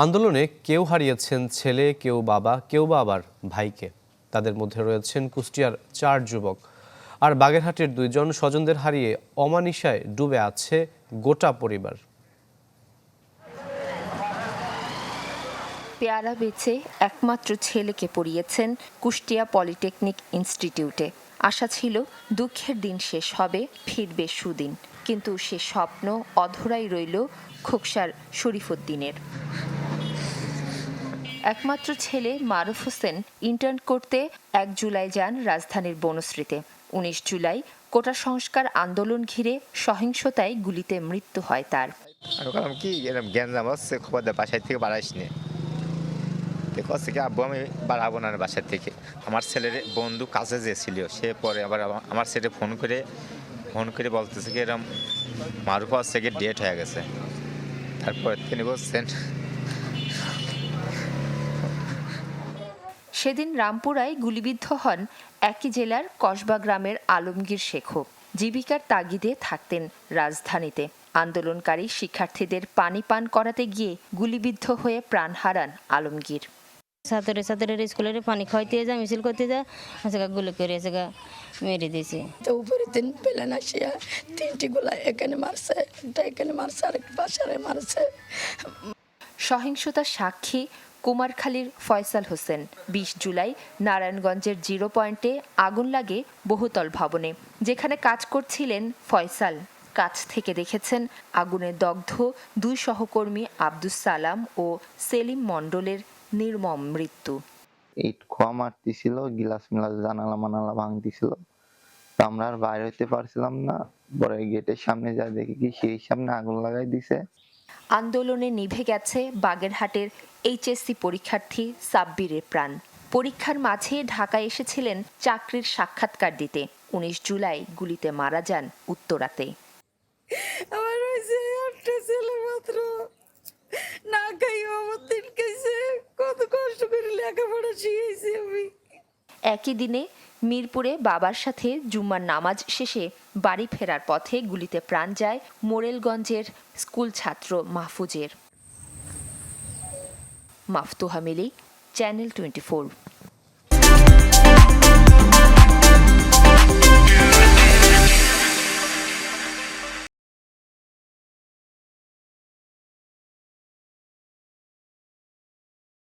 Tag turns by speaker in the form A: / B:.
A: আন্দোলনে কেউ হারিয়েছেন ছেলে, কেউ বাবা, কেউ বা আবার ভাইকে। তাদের মধ্যে রয়েছেন কুষ্টিয়ার 4 যুবক। আর বাগেরহাটের 2 জন স্বজনদের হারিয়ে অমানিসায় ডুবে আছে গোটা পরিবার।
B: পেয়ারা বেচে একমাত্র ছেলেকে পড়িয়েছেন কুষ্টিয়া পলিটেকনিক ইনস্টিটিউটে। আশা ছিল দুঃখের দিন শেষ হবে, ফিরবে সুদিন, কিন্তু সে স্বপ্ন অধরাই রইল খোকসার শরীফুদ্দিনের। একমাত্র ছেলে মারুফ হোসেন ইন্টার্ন করতে 1 জুলাই যান রাজধানীর বনশ্রীতে। 19 জুলাই কোটা সংস্কার আন্দোলন ঘিরে সহিংসতায় গুলিতে মৃত্যু হয় তার।
C: কি গ্যাঞ্জাম হচ্ছে, খবর দেয় বাসায় থেকে বাড়াইস নি। দেখছি কি আব্বু আমি বাড়াবো না বাসার থেকে। আমার ছেলের বন্ধু কাছে যেছিল, সে পরে আবার আমার ছেলে ফোন করে বলতেছে কি এরকম মারুফ হচ্ছে কি ডেট হয়ে গেছে। তারপরে তিনি বলছেন
B: সেদিন রামপুরায় গুলিবিদ্ধ হন একই জেলার কসবা গ্রামের আলমগীর শেখও। জীবিকার তাগিদে থাকতেন রাজধানীতে। আন্দোলনকারী শিক্ষার্থীদের পানি পান করাতে গিয়ে গুলিবিদ্ধ হয়ে প্রাণ হারান আলমগীর।
D: ছাত্রের স্কুলের পানি খাইতে যায়, মিছিল করতে যায়, গুলি করে মেরে দিয়েছে।
E: উপরে 3 প্লেন আসিয়া 3টি গোলা এখানে মারছে, এখানে মারছে, আরেকটা পাশে মারছে।
B: সহিংসতার সাক্ষী কুমারখালীর ফয়সাল হোসেন। 20 জুলাই নারায়ণগঞ্জের 0 পয়েন্টে আগুন লাগে বহুতল ভবনে, যেখানে কাজ করছিলেন ফয়সাল। কাছ থেকে দেখেছেন আগুনে দগ্ধ 2 সহকর্মী আব্দুস সালাম ও সেলিম মণ্ডলের নির্মম মৃত্যু।
F: ইট খোয়া মারতেছিল, গিলাস মিলাস জানালা ভাঙতেছিল। আমরা আর বাইরে হইতে পারছিলাম না। পরে গেটের সামনে যা দেখি কি সেই সামনে আগুন লাগাই দিছে।
B: আন্দোলনে নিভে গেছে বাগেরহাটের এইচএসসি পরীক্ষার্থী সাব্বিরের প্রাণ। পরীক্ষার মাঝে ঢাকায় এসেছিলেন চাকরির সাক্ষাৎকার দিতে। 19 জুলাই গুলিতে মারা যান উত্তরাতে।
E: আমার হয়েছে একটা ছেলে মাত্র, না খাইও আমার 3 খাইছে, কত কষ্ট করে লেখাপড়া শিখেছি আমি।
B: একই দিনে মিরপুরে বাবার সাথে জুম্মার নামাজ শেষে বাড়ি ফেরার পথে গুলিতে প্রাণ যায় মোরেলগঞ্জের স্কুল ছাত্র মাহফুজের। মাফতুহা মিলি, চ্যানেল 24।